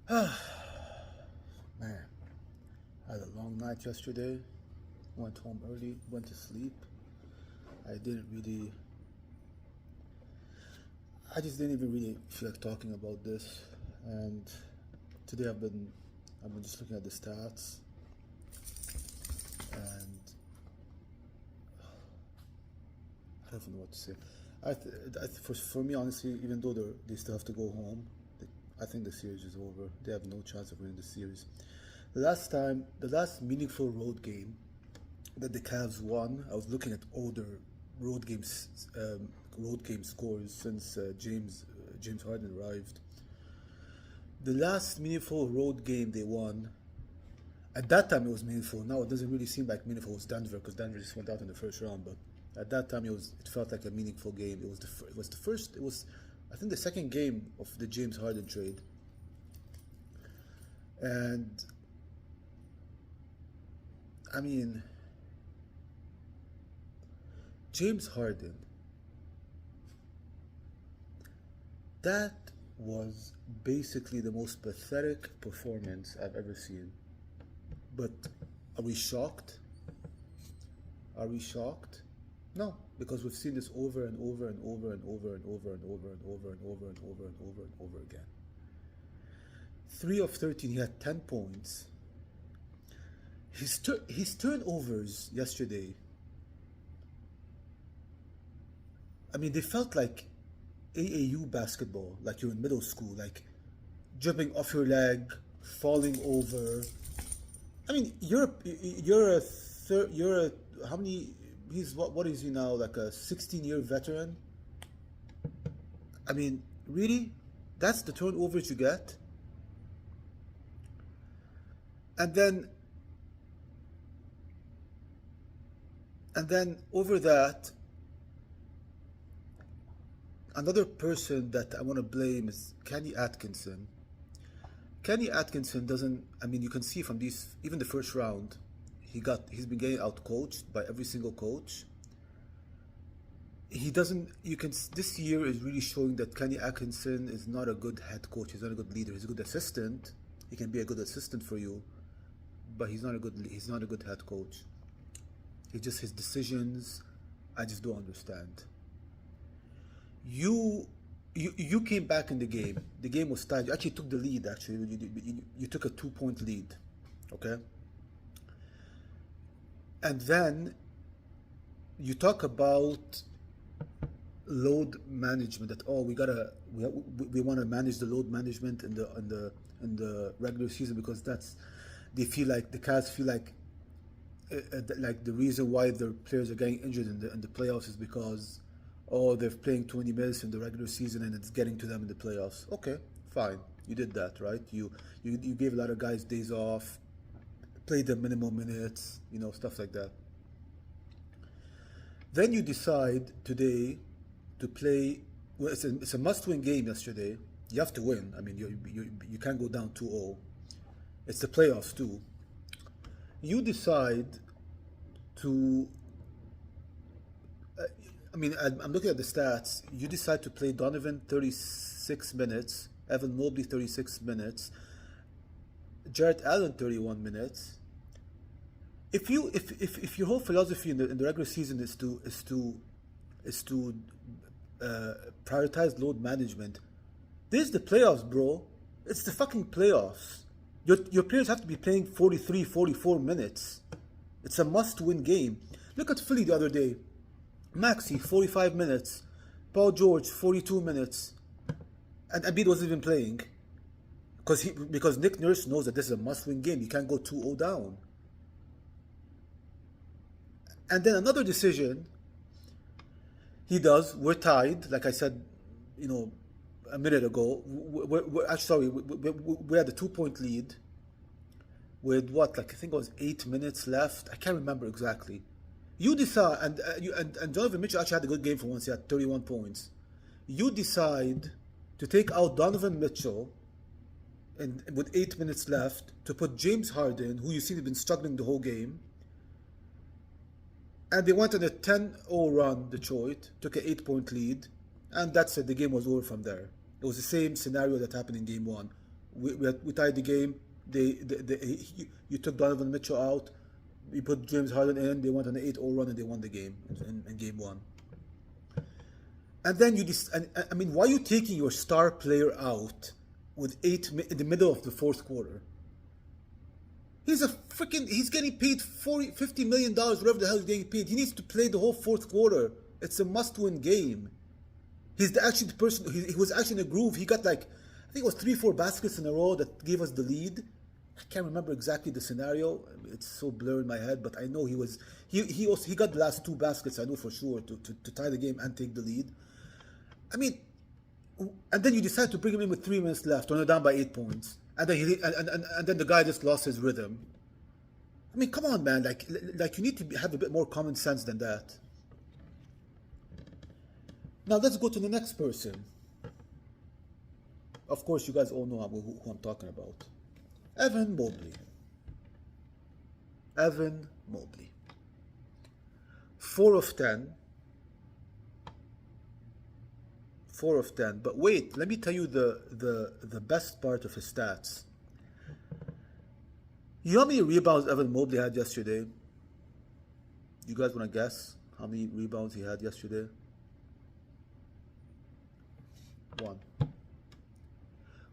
Man, I had a long night yesterday. Went home early, went to sleep. I didn't really, I just didn't even really feel like talking about this. And today I've been just looking at the stats, and I don't even know what to say. For me, honestly, even though they still have to go home, I think the series is over. They have no chance of winning the series. The last meaningful road game that the Cavs won, I was looking at older road games, road game scores since James Harden arrived. The last meaningful road game they won, at that time it was meaningful. Now it doesn't really seem like meaningful. It was Denver because Denver just went out in the first round. But at that time it felt like a meaningful game. It was the first. It was, I think, the second game of the James Harden trade. And I mean, James Harden, that was basically the most pathetic performance I've ever seen. But are we shocked? Are we shocked? No, because we've seen this over and over and over and over and over and over and over and over and over and over and over again. 3 of 13, he had 10 points. His turnovers yesterday, I mean, they felt like AAU basketball, like you're in middle school, like dribbling off your leg, falling over. I mean, you're a how many? What is he now? Like a 16-year veteran. I mean, really, that's the turnovers you get, and then over that, another person that I want to blame is Kenny Atkinson. Kenny Atkinson doesn't. I mean, you can see from these, even the first round, he's been getting out coached by every single coach. He doesn't. You can. This year is really showing that Kenny Atkinson is not a good head coach. He's not a good leader. He's a good assistant. He can be a good assistant for you, but he's not a good. He's not a good head coach. It's just his decisions. I just don't understand. You came back in the game. The game was tied. You actually took the lead. Actually, you took a 2-point lead, okay. And then you talk about load management. That we want to manage the load management in the regular season because they feel like the Cavs feel like the reason why their players are getting injured in the playoffs is because they're playing 20 minutes in the regular season and it's getting to them in the playoffs. Okay, fine. You did that, right? You gave a lot of guys days off, played the minimum minutes, stuff like that. Then you decide today to play. Well, it's a must-win game yesterday. You have to win. I mean, you can't go down 2-0. It's the playoffs too. You decide to. I mean, I'm looking at the stats. You decide to play Donovan 36 minutes, Evan Mobley 36 minutes, Jarrett Allen 31 minutes. If your whole philosophy in the regular season is to prioritize load management, this is the playoffs, bro. It's the fucking playoffs. Your players have to be playing 43, 44 minutes. It's a must-win game. Look at Philly the other day. Maxey, 45 minutes. Paul George, 42 minutes. And Embiid wasn't even playing. Because Nick Nurse knows that this is a must-win game. You can't go 2-0 down. And then another decision he does. We're tied, like I said, a minute ago. We had a 2-point lead with I think it was 8 minutes left. I can't remember exactly. You decide, and Donovan Mitchell actually had a good game for once. He had 31 points. You decide to take out Donovan Mitchell, and with 8 minutes left, to put James Harden, who you see has been struggling the whole game. And they went on a 10-0 run, Detroit, took an 8-point lead, and that's it. The game was over from there. It was the same scenario that happened in game one. we tied the game. You took Donovan Mitchell out. You put James Harden in. They went on an 8-0 run and they won the game in game one. And then I mean, why are you taking your star player out with in the middle of the fourth quarter? He's getting paid $50 million, whatever the hell he's getting paid. He needs to play the whole fourth quarter. It's a must-win game. He's actually the person, he was actually in a groove. He got I think it was 3-4 baskets in a row that gave us the lead. I can't remember exactly the scenario. It's so blurred in my head, but I know he got the last 2 baskets, I know for sure, to tie the game and take the lead. I mean, and then you decide to bring him in with 3 minutes left, when you're down by 8 points. And then and then the guy just lost his rhythm. I mean, come on, man! Like you need to have a bit more common sense than that. Now let's go to the next person. Of course, you guys all know who I'm talking about. Evan Mobley. Evan Mobley. 4 of 10. 4 of 10. But wait, let me tell you the best part of his stats. You know how many rebounds Evan Mobley had yesterday? You guys want to guess how many rebounds he had yesterday? 1.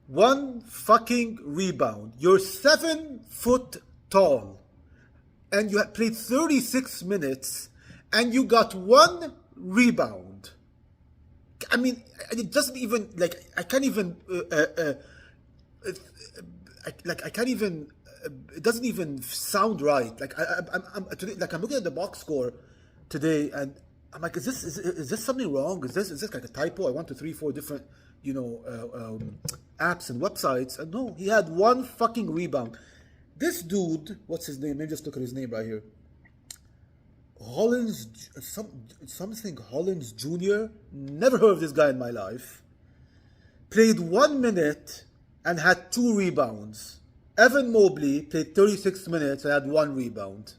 1 fucking rebound. You're 7 foot tall. And you had played 36 minutes and you got 1 rebound. I mean, it doesn't even, I can't even, I can't even, it doesn't even sound right. I'm looking at the box score today and I'm like, is this something wrong? Is this like a typo? I went to 3, 4 different, apps and websites, and no, he had 1 fucking rebound. This dude, what's his name? Let me just look at his name right here. Something Hollins Jr. Never heard of this guy in my life. Played 1 minute and had 2 rebounds. Evan Mobley played 36 minutes and had 1 rebound.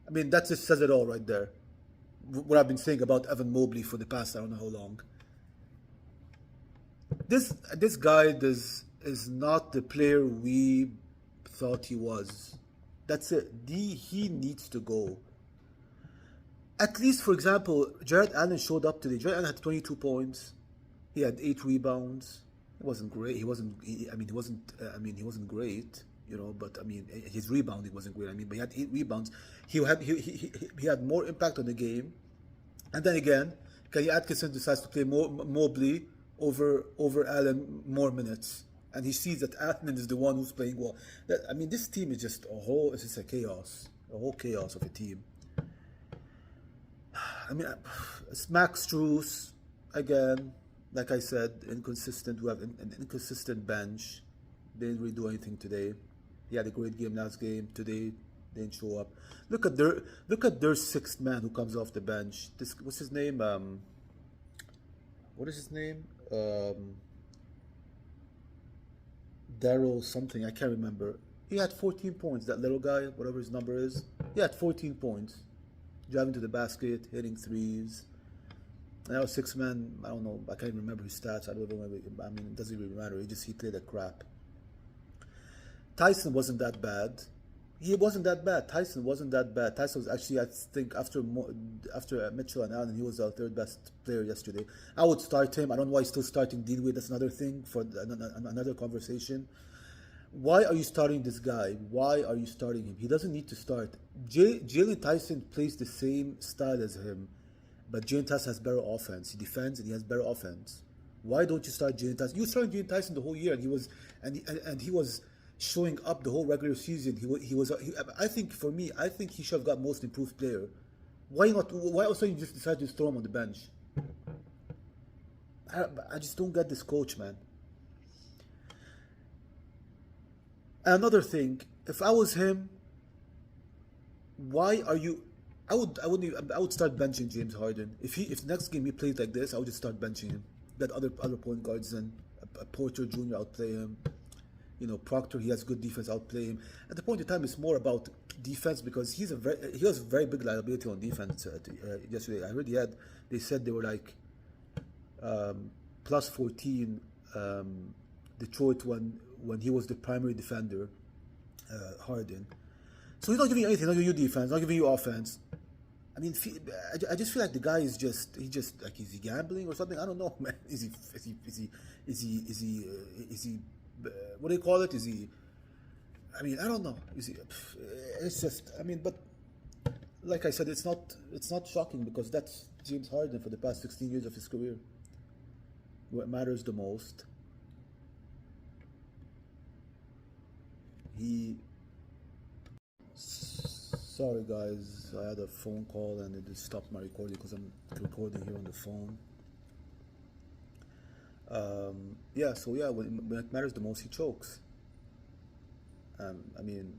I mean, that just says it all right there. What I've been saying about Evan Mobley for the past I don't know how long. This guy is not the player we thought he was. That's it. He needs to go. At least, for example, Jared Allen showed up today. Jared Allen had 22 points. He had 8 rebounds. It wasn't great. He wasn't great. But I mean, his rebounding wasn't great. I mean, but he had 8 rebounds. He had more impact on the game. And then again, Kenny Atkinson decides to play Mobley over Allen more minutes. And he sees that Allen is the one who's playing well. I mean, this team is just it's just a whole chaos of a team. I mean, Max Strus, again, like I said, inconsistent. We have an inconsistent bench. They didn't really do anything today. He had a great game last game. Today, they didn't show up. Look at their sixth man who comes off the bench. What's his name? What is his name? Daryl something, I can't remember. He had 14 points, that little guy, whatever his number is. He had 14 points. Driving to the basket, hitting threes. And our 6 man, I don't know, I can't remember his stats. I don't know, I mean, it doesn't really matter. He played like crap. Tyson wasn't that bad. Tyson wasn't that bad. Tyson was actually, I think, after Mitchell and Allen, he was our 3rd best player yesterday. I would start him. I don't know why he's still starting Dinwiddie. That's another thing for another conversation. Why are you starting this guy? Why are you starting him? He doesn't need to start. Jalen Tyson plays the same style as him, but Jalen Tyson has better offense. He defends and he has better offense. Why don't you start Jalen Tyson? You were starting Jalen Tyson the whole year, and he was showing up the whole regular season. I think he should have got most improved player. Why not? Why also you just decide to throw him on the bench? I just don't get this coach, man. Another thing, if I was him, why are you? I would start benching James Harden. If next game he plays like this, I would just start benching him. Let other point guards in. Porter Jr. outplay him. Proctor, he has good defense, outplay him. At the point in time, it's more about defense because he was a very big liability on defense yesterday. I heard they said they were like plus 14 Detroit when he was the primary defender, Harden. So he's not giving you anything, not giving you defense, not giving you offense. I mean, I just feel like the guy is just like, is he gambling or something? I don't know, man. Is he what do you call it? Is he? I mean, I don't know. Is he? It's just, I mean, but like I said, it's not shocking because that's James Harden for the past 16 years of his career. What matters the most. Sorry guys, I had a phone call and it just stopped my recording because I'm recording here on the phone. Yeah, so yeah, when it matters the most, he chokes. I mean,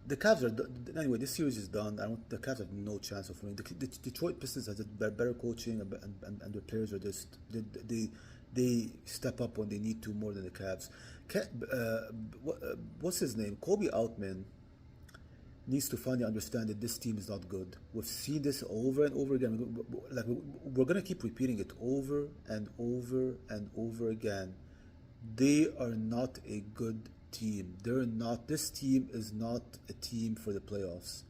the Cavs are anyway. This series is done. The Cavs have no chance of winning. The Detroit Pistons has better coaching, and their players are just they step up when they need to more than the Cavs. What's his name? Kobe Altman needs to finally understand that this team is not good. We've seen this over and over again. Like we're gonna keep repeating it over and over and over again. They are not a good team. They're not. This team is not a team for the playoffs.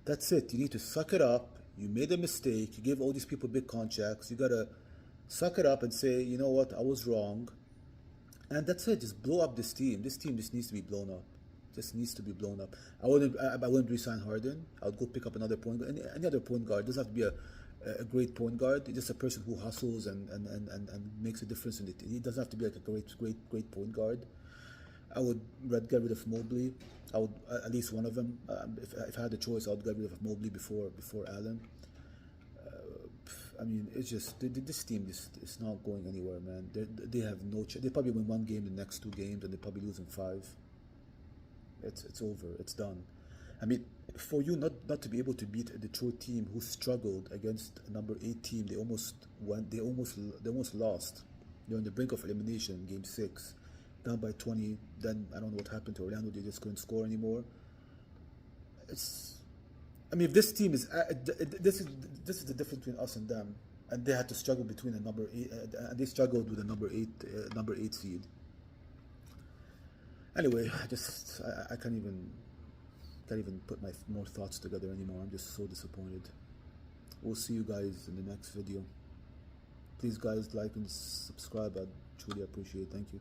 That's it. You need to suck it up. You made a mistake. You gave all these people big contracts. You gotta suck it up and say, you know what, I was wrong. And that's it. Just blow up this team. This team just needs to be blown up. Just needs to be blown up. I wouldn't re-sign Harden. I would go pick up another point guard. Any other point guard. It doesn't have to be a great point guard. It's just a person who hustles and makes a difference in it. He doesn't have to be like a great point guard. I would get rid of Mobley. I would at least one of them. If I had the choice, I would get rid of Mobley before Allen. I mean, it's just this team is not going anywhere, man. They have no chance. They probably win one game the next two games, and they probably lose in 5. It's over. It's done. I mean, for you not to be able to beat a Detroit team who struggled against a number 8 team, they almost won. They almost lost. They're on the brink of elimination in Game 6, down by 20. Then I don't know what happened to Orlando. They just couldn't score anymore. I mean, if this team is this is the difference between us and them, and they had to struggle between a number 8, and they struggled with a number 8 seed. Anyway, I can't even put my more thoughts together anymore. I'm just so disappointed. We'll see you guys in the next video. Please, guys, like and subscribe. I'd truly appreciate it. Thank you.